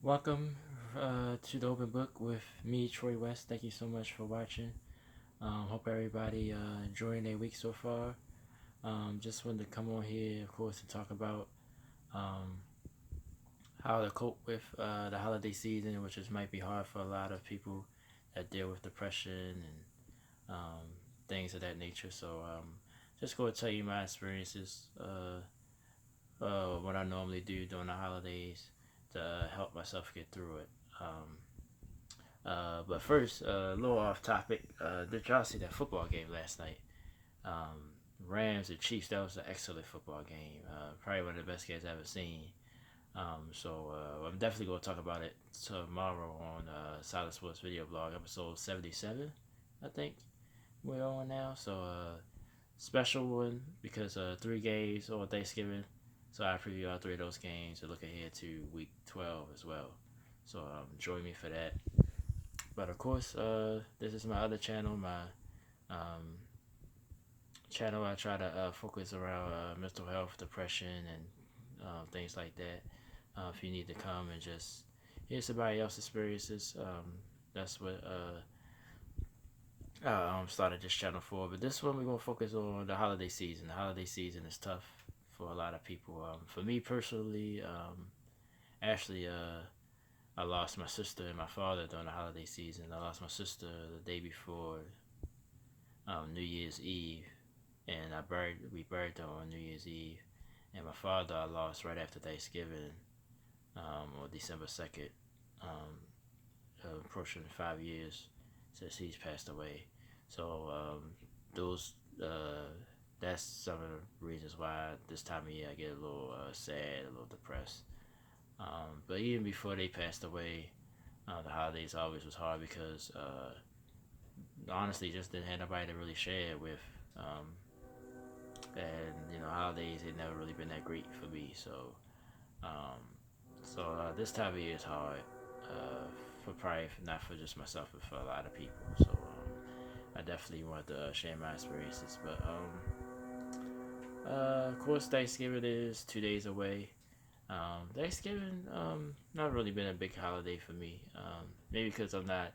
Welcome to the Open Book with me, Troy West. Thank you so much for watching. Hope everybody enjoying their week so far. Just wanted to come on here, of course, to talk about um, how to cope with the holiday season, which is might be hard for a lot of people that deal with depression and things of that nature. So, just going to tell you my experiences, what I normally do during the holidays to help myself get through it. But first, a little off topic. Did y'all see that football game last night? Um, Rams and Chiefs. That was an excellent football game. Probably one of the best games I've ever seen. I'm definitely going to talk about it tomorrow on Solid Sports Video Blog, episode 77, I think we're on now. Special one because 3 games on Thanksgiving. So I preview all three of those games and look ahead to week 12 as well. Join me for that. But of course, this is my other channel, my um, channel. I try to focus around mental health, depression, and things like that. If you need to come and just hear somebody else's experiences, that's what started this channel for. But this one we're gonna focus on the holiday season. The holiday season is tough for a lot of people. For me personally, actually, I lost my sister and my father during the holiday season. I lost my sister the day before New Year's Eve, and we buried her on New Year's Eve. And my father I lost right after Thanksgiving, on December 2nd. Approaching 5 years since he's passed away. So those that's some of the reasons why this time of year I get a little sad, a little depressed. But even before they passed away, the holidays always was hard because honestly just didn't have nobody to really share it with. Um, and holidays had never really been that great for me. Um, this time of year is hard for probably not for just myself, but for a lot of people. I definitely want to share my experiences. But of course, Thanksgiving is 2 days away. Thanksgiving not really been a big holiday for me. Maybe because I'm not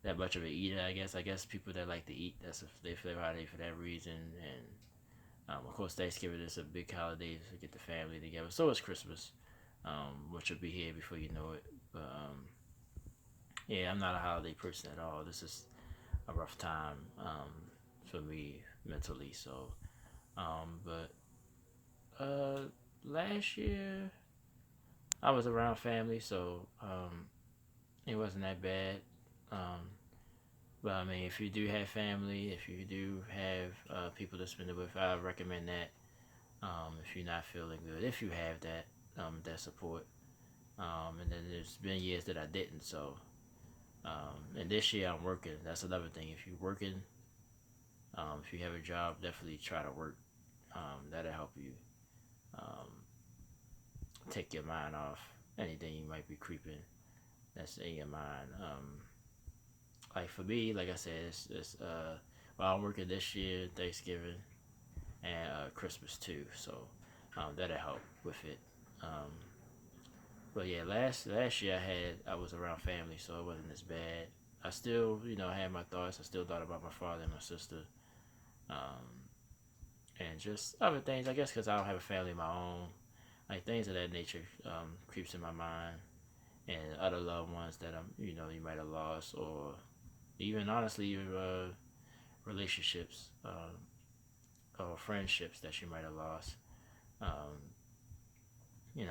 that much of an eater. I guess people that like to eat, that's their favorite holiday for that reason. And of course, Thanksgiving is a big holiday to get the family together. So is Christmas, which will be here before you know it. But yeah, I'm not a holiday person at all. This is a rough time for me mentally. But uh, last year I was around family, so it wasn't that bad. Um, but I mean, if you do have family, if you do have people to spend it with, I recommend that. If you're not feeling good, if you have that support. And then there's been years that I didn't. And this year I'm working. That's another thing. If you're working, if you have a job, definitely try to work. That'll help you um, take your mind off anything you might be creeping that's in your mind. Like for me, like I said, well, I'm working this year, Thanksgiving and Christmas too, so that'll help with it. Um, but yeah, last year I was around family, so it wasn't as bad. I still, had my thoughts. I still thought about my father and my sister, um, and just other things. I guess because I don't have a family of my own, like things of that nature creeps in my mind, and other loved ones that you might have lost, or even honestly your relationships or friendships that you might have lost. Um,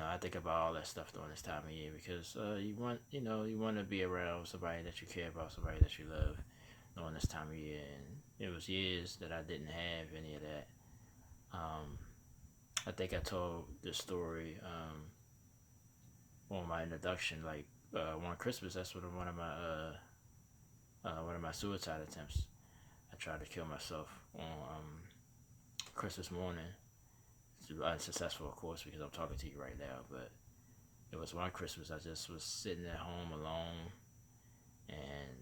I think about all that stuff during this time of year because you want to be around somebody that you care about, somebody that you love during this time of year. And it was years that I didn't have any of that. Um, I think I told this story on my introduction. Like one Christmas, that's one of my suicide attempts. I tried to kill myself on Christmas morning. It's unsuccessful, of course, because I'm talking to you right now. But it was one Christmas. I just was sitting at home alone and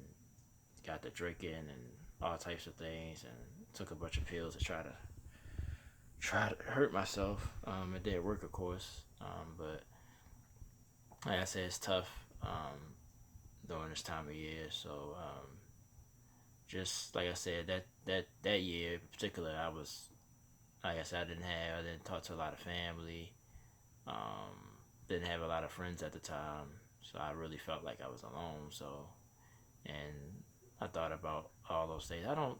got to drinking and all types of things, and took a bunch of pills to try to hurt myself. It didn't work, of course, but like I said, it's tough during this time of year. So just like I said, that year in particular, I was like I said, I didn't talk to a lot of family. Um, didn't have a lot of friends at the time, so I really felt like I was alone. So and I thought about all those things. I don't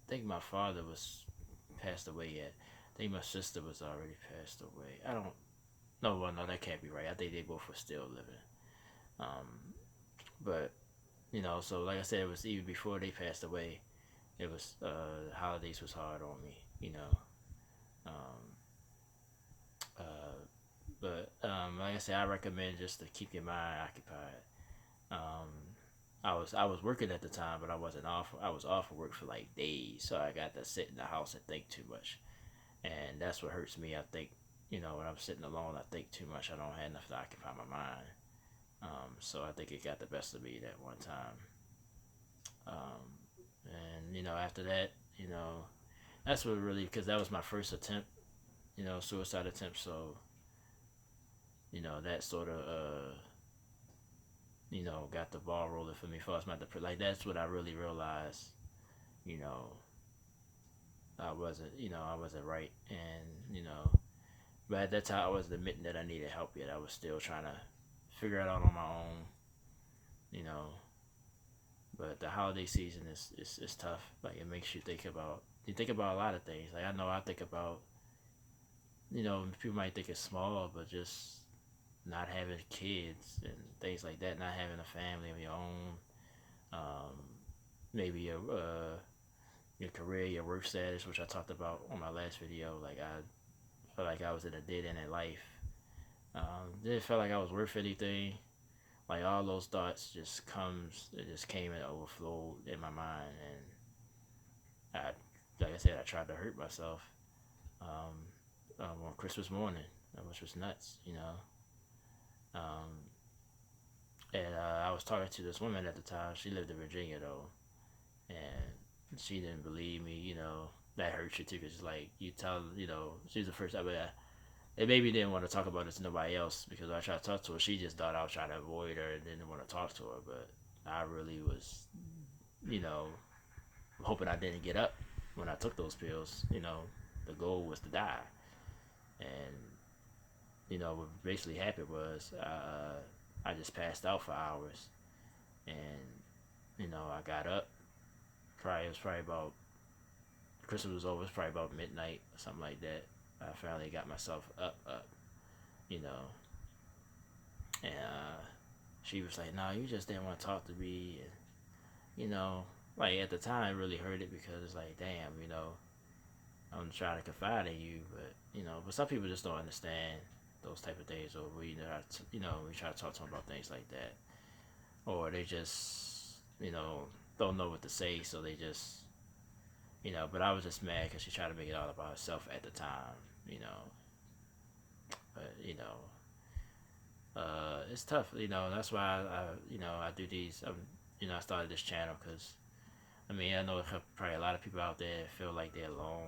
think my father was passed away yet. I think my sister was already passed away. I don't. No, well, no, that can't be right. I think they both were still living. Um, but so like I said, it was even before they passed away. It was the holidays was hard on me. Um, uh, but like I said, I recommend just to keep your mind occupied. Um, I was working at the time, but I wasn't off. I was off of work for like days, so I got to sit in the house and think too much, and that's what hurts me. I think when I'm sitting alone, I think too much. I don't have enough to occupy my mind. So I think it got the best of me that one time. And after that, that's what really because that was my first attempt, suicide attempt. So that sort of got the ball rolling for me. First, my like that's what I really realized. You know, I wasn't right, and but at that time I wasn't admitting that I needed help yet. I was still trying to figure it out on my own. You know, but the holiday season is tough. Like it makes you think about a lot of things. Like I know I think about people might think it's small, but just not having kids and things like that, not having a family of your own, um, maybe your career, your work status, which I talked about on my last video. Like I felt like I was in a dead end in life. Didn't feel like I was worth anything. Like all those thoughts it just came and overflowed in my mind, and like I said, I tried to hurt myself um, on Christmas morning, which was nuts, Um, and I was talking to this woman at the time. She lived in Virginia though, and she didn't believe me. That hurts you too, because like you tell, she's the first. I mean, and maybe didn't want to talk about it to nobody else because I tried to talk to her. She just thought I was trying to avoid her and didn't want to talk to her. But I really was, you know, hoping I didn't get up when I took those pills. The goal was to die, and what basically happened was I just passed out for hours, and I got up. It was probably about Christmas was over. It was probably about midnight or something like that. I finally got myself up, you know, and she was like, "No, you just didn't want to talk to me," and like at the time, it really hurt it because it's like, damn, I'm trying to confide in you, but but some people just don't understand those type of things, or we try to talk to them about things like that, or they just don't know what to say, so they just But I was just mad because she tried to make it all about herself at the time, you know. But it's tough, That's why I do these. I started this channel because I know probably a lot of people out there feel like they're alone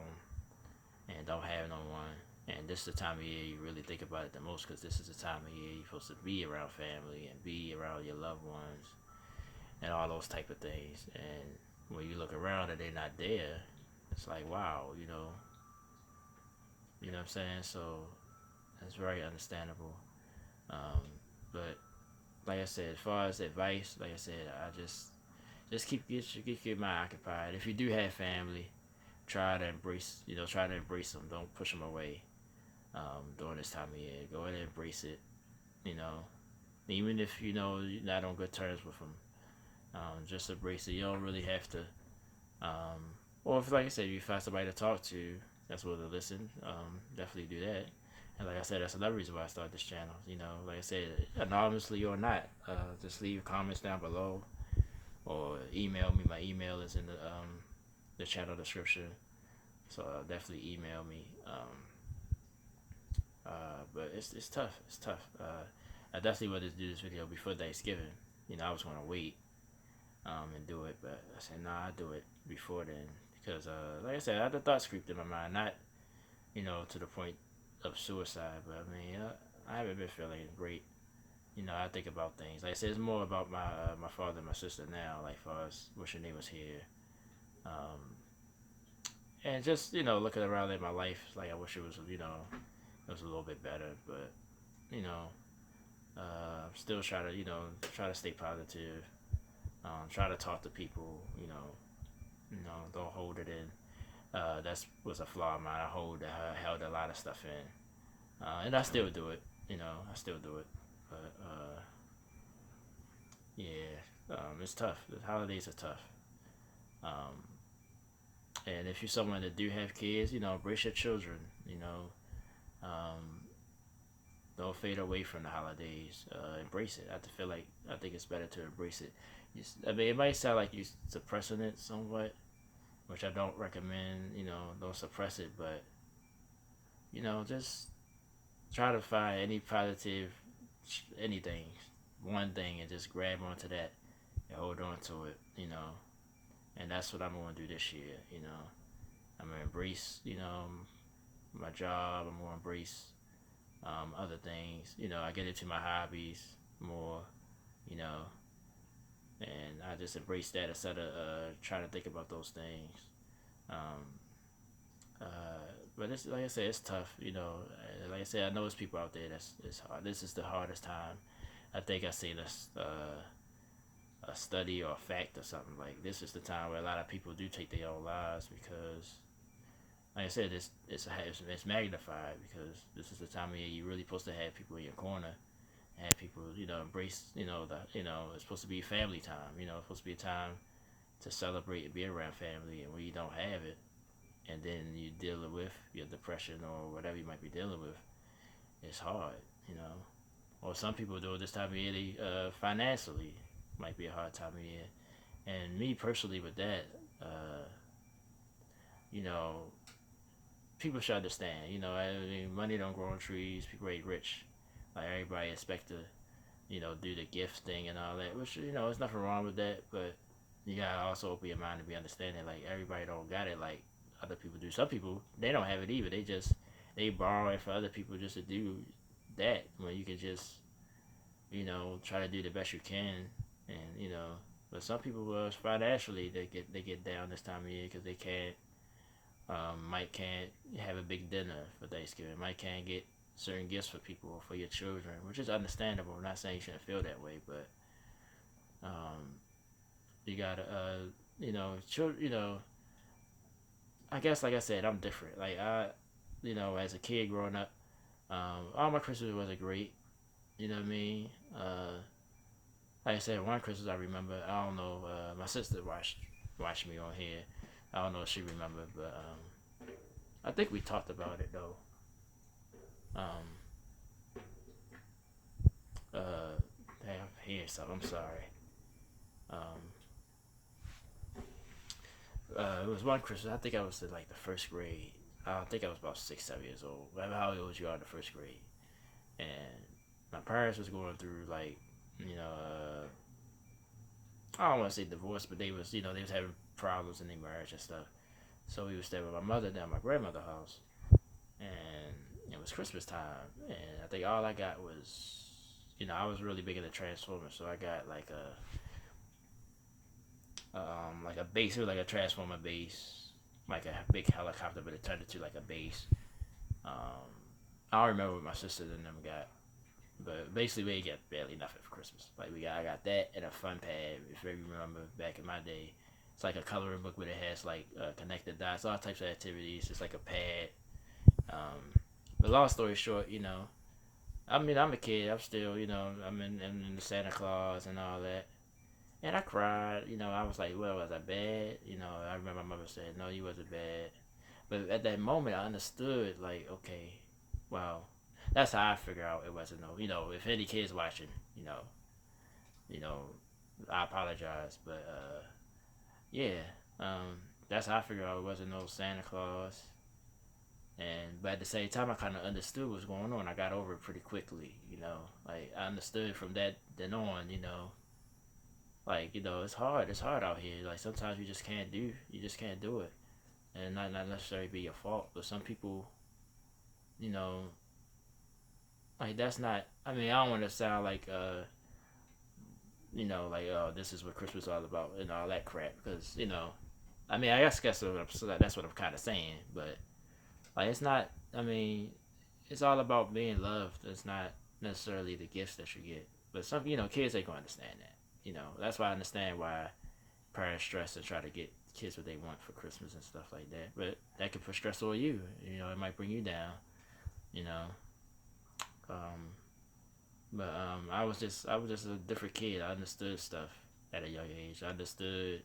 and don't have no one. And this is the time of year you really think about it the most because this is the time of year you're supposed to be around family and be around your loved ones and all those type of things. And when you look around and they're not there, it's like wow, you know what I'm saying. So that's very understandable. Um, but like I said, as far as advice, like I said, I just keep your mind occupied. If you do have family, try to embrace them. Don't push them away. During this time of year, go ahead and embrace it. You know, even if you're not on good terms with them, just embrace it. You don't really have to. Or if, like I said, you find somebody to talk to that's willing to listen, definitely do that. And like I said, that's another reason why I started this channel. Like I said, anonymously or not, just leave comments down below or email me. My email is in the channel description, so definitely email me. But it's tough. It's tough. I definitely wanted to do this video before Thanksgiving. I was gonna wait and do it, but I said nah, I'll do it before then because like I said, I had the thoughts creeped in my mind, not to the point of suicide, but I haven't been feeling great. I think about things. Like I said, it's more about my father and my sister now. Like, for us, wishing they was here, um, and just looking around at my life, like I wish it was a little bit better. But you know, still try to try to stay positive. Try to talk to people. Don't hold it in. That's was a flaw of mine. Held a lot of stuff in, and I still do it. I still do it. But yeah, it's tough. The holidays are tough. Um, and if you're someone that do have kids, embrace your children. Um, don't fade away from the holidays. Embrace it. I think it's better to embrace it. I mean, it might sound like you're suppressing it somewhat, which I don't recommend. Don't suppress it, but just try to find any positive, anything, one thing, and just grab onto that and hold on to it. And that's what I'm going to do this year. I'm going to embrace, my job. I'm going to embrace other things. I get into my hobbies more, you know, and I just embrace that instead of trying to think about those things. Um, but it's like I said, it's tough. Like I said, I know there's people out there that's it's hard. This is the hardest time. I think I seen a study or a fact or something like this is the time where a lot of people do take their own lives because, like I said, it's magnified because this is the time of year you're really supposed to have people in your corner, have people embrace it's supposed to be family time. It's supposed to be a time to celebrate and be around family, and when you don't have it, and then you dealing with your depression or whatever you might be dealing with, it's hard. Or some people do it this time of year. Financially might be a hard time of year, and me personally with that, uh, you know, people should understand. I mean, money don't grow on trees. People ain't rich. Like everybody expect to, do the gift thing and all that. Which there's nothing wrong with that, but you gotta also open your mind to be understanding. Like everybody don't got it like other people do. Some people they don't have it either. They borrow it for other people just to do that when you can just try to do the best you can, and but some people financially they get down this time of year because they can't might can't have a big dinner for Thanksgiving, might can't get certain gifts for people or for your children, which is understandable. I'm not saying you shouldn't feel that way, but um, you gotta children. I guess like I said, I'm different. Like as a kid growing up, all my Christmas wasn't great. You know what I mean? Like I said, one Christmas I remember. I don't know. My sister watched me on here. I don't know if she remembered, but I think we talked about it though. Um, uh, Damn, I'm hearing something. I'm sorry. Um, it was one Christmas. I think I was in like the first grade. I think I was about 6, 7 years old. Whatever how old you are in the first grade, and my parents was going through like you know I don't want to say divorce, but they was having problems in their marriage and stuff. So we was staying with my mother down at my grandmother's house, and it was Christmas time, and I think all I got was, I was really big into Transformers, so I got like a base, it was like a Transformer base, like a big helicopter, but it turned into like a base. Um, I don't remember what my sister and them got, but basically we got barely nothing for Christmas. Like I got that and a fun pad. If you remember back in my day, it's like a coloring book, but it has like connected dots, all types of activities. It's like a pad. But long story short, I mean, I'm a kid. I'm still, I'm in the Santa Claus and all that. And I cried. I was like, well, was I bad? I remember my mother saying, no, you wasn't bad. But at that moment, I understood, like, okay, well, that's how I figure out it wasn't no, if any kids watching, you know, I apologize. But, yeah, um, that's how I figured out it wasn't no Santa Claus. But at the same time, I kind of understood what was going on. I got over it pretty quickly, like I understood from that then on, like it's hard. It's hard out here. Like sometimes you just can't do it, and not necessarily be your fault. But some people, you know, Like that's not. I mean, I don't want to sound like like oh, this is what Christmas is all about and all that crap. Because I mean, I guess that's what I'm kind of saying. But like, it's not. I mean, it's all about being loved. It's not necessarily the gifts that you get. But some kids ain't gonna understand that. That's why I understand why parents stress and try to get kids what they want for Christmas and stuff like that. But that could put stress on you. It might bring you down. You know. Um, but I was just a different kid. I understood stuff at a young age. I understood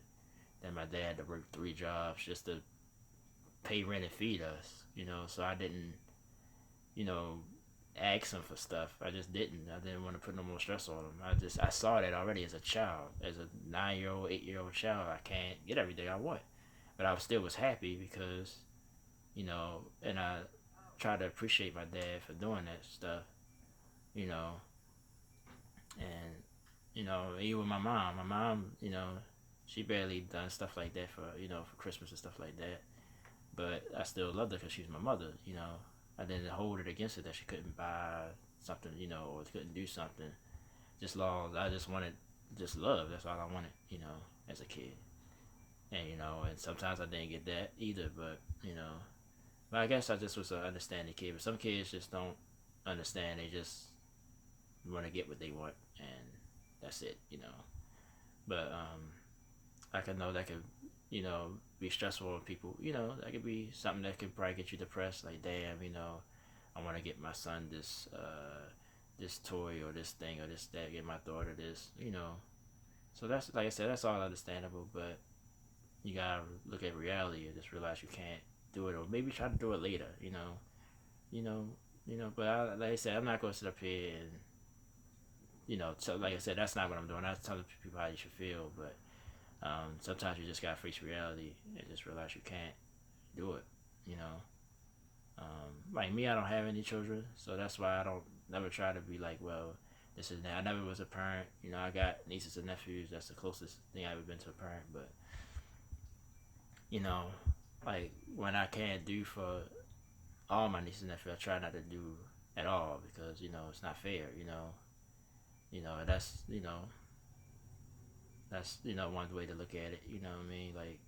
that my dad had to work 3 jobs just to pay rent and feed us. So I didn't you know ask him for stuff. I just didn't. I didn't want to put no more stress on him. I saw that already as a child, as a 9 year old, 8 year old child. I can't get everything I want, but I still was happy because and I tried to appreciate my dad for doing that stuff. You know, and even my mom, she barely done stuff like that for Christmas and stuff like that. But I still loved her because she's my mother. I didn't hold it against her that she couldn't buy something, or couldn't do something. Just long, I just wanted just love. That's all I wanted, as a kid. And sometimes I didn't get that either. But I guess I just was an understanding kid. But some kids just don't understand. They just want to get what they want, and that's it. But I can know that could, be stressful on people. That could be something that could probably get you depressed. Like, damn, I want to get my son this toy or this thing or this that. Get my daughter this. So that's like I said, that's all understandable. But you gotta look at reality and just realize you can't do it, or maybe try to do it later. You know, But like I said, I'm not gonna sit up here and so like I said, that's not what I'm doing. I'm telling people how you should feel, but sometimes you just gotta face reality and just realize you can't do it. You know, like me, I don't have any children, so that's why I don't never try to be like, well, this is that. I never was a parent. I got nieces and nephews. That's the closest thing I've ever been to a parent. But you know, like when I can't do for all my nieces and nephews, I try not to do at all because it's not fair. That's one way to look at it. You know what I mean? Like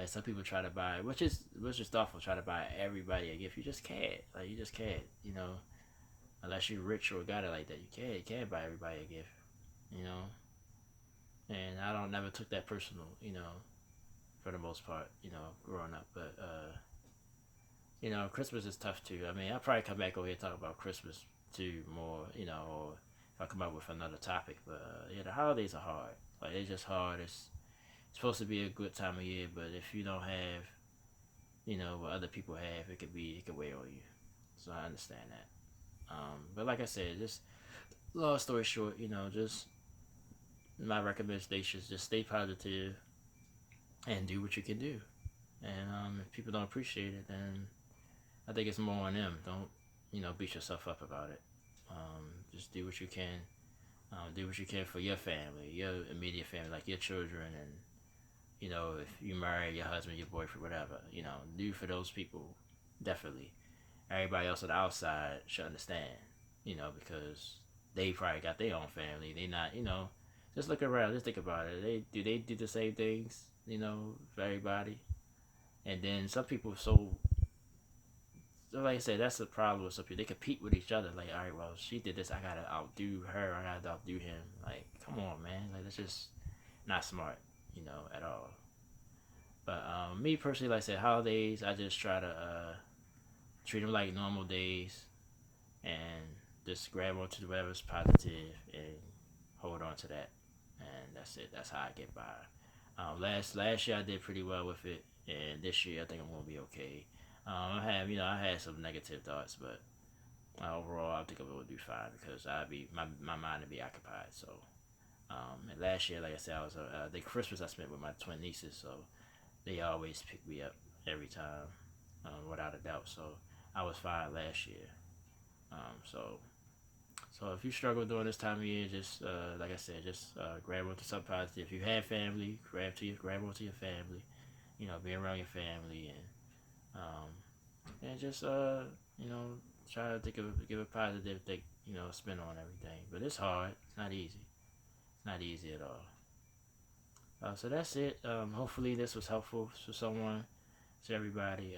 some people try to buy, which is thoughtful, try to buy everybody a gift. You just can't. Like you just can't. Unless you're rich or got it like that, you can't buy everybody a gift. You know, and I don't never took that personal. For the most part. Growing up, but Christmas is tough too. I mean, I'll probably come back over here and talk about Christmas too more. Or if I come up with another topic, but yeah, the holidays are hard. Like they're just hard. It's supposed to be a good time of year, but if you don't have, what other people have, it could weigh on you. So I understand that. But like I said, just long story short, just my recommendation is just stay positive and do what you can do. And if people don't appreciate it, then I think it's more on them. Don't beat yourself up about it. Just do what you can. Do what you can for your family, your immediate family, like your children, and if you marry your husband, your boyfriend, whatever, do for those people, definitely. Everybody else on the outside should understand, because they probably got their own family. They not, just look around, just think about it. They do the same things, for everybody, and then some people so like I said, that's the problem with some people. They compete with each other. Like, all right, well, she did this, I gotta outdo her. I gotta outdo him. Like, come on, man. Like, that's just not smart, at all. But me personally, like I said, holidays, I just try to treat them like normal days and just grab onto whatever's positive and hold on to that. And that's it. That's how I get by. Last year I did pretty well with it, and this year I think I'm gonna be okay. I had some negative thoughts, but overall I think I'm gonna do fine because my mind will be occupied. So and last year, like I said, I was the Christmas I spent with my twin nieces, so they always pick me up every time, without a doubt. So I was fine last year. So if you struggle during this time of year, just like I said, just grab onto something positive. If you have family, grab onto your family. Be around your family and just try to give a positive spin on everything. But it's hard. It's not easy. It's not easy at all. So that's it. Hopefully this was helpful for someone, to everybody.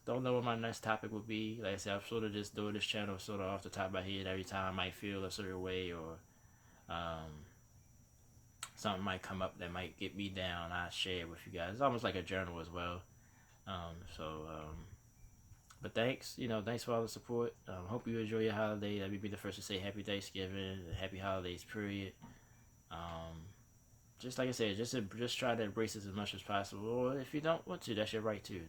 Don't know what my next topic would be. Like I said, I'm sort of just doing this channel sort of off the top of my head. Every time I might feel a certain way, or something might come up that might get me down, I share it with you guys. It's almost like a journal as well. But thanks, thanks for all the support. Hope you enjoy your holiday. Let me be the first to say Happy Thanksgiving, Happy Holidays, period. Um, just like I said, just try to embrace it as much as possible. Or if you don't want to, that's your right too.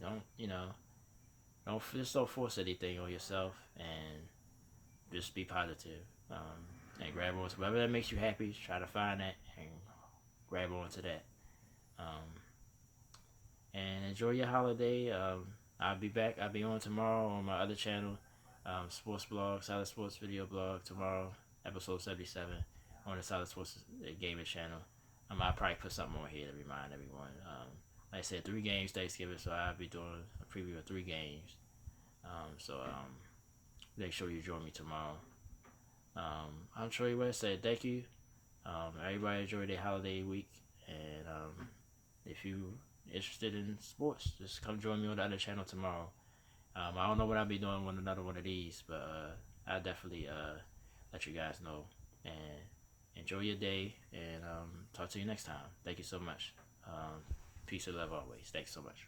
Don't force anything on yourself, and just be positive. And grab on to whatever that makes you happy. Try to find that and grab onto that. Um, and enjoy your holiday. I'll be back. I'll be on tomorrow on my other channel, Sports Blog, Solid Sports Video Blog, tomorrow, episode 77, on the Solid Sports Gaming channel. I'll probably put something on here to remind everyone. Like I said, 3 games Thanksgiving, so I'll be doing a preview of 3 games. Make sure you join me tomorrow. I'm Troy West. Say thank you. Everybody enjoy their holiday week, and if you interested in sports, just come join me on the other channel tomorrow. I don't know what I'll be doing with another one of these, but I'll definitely let you guys know. And enjoy your day, and talk to you next time. Thank you so much. Peace and love always. Thanks so much.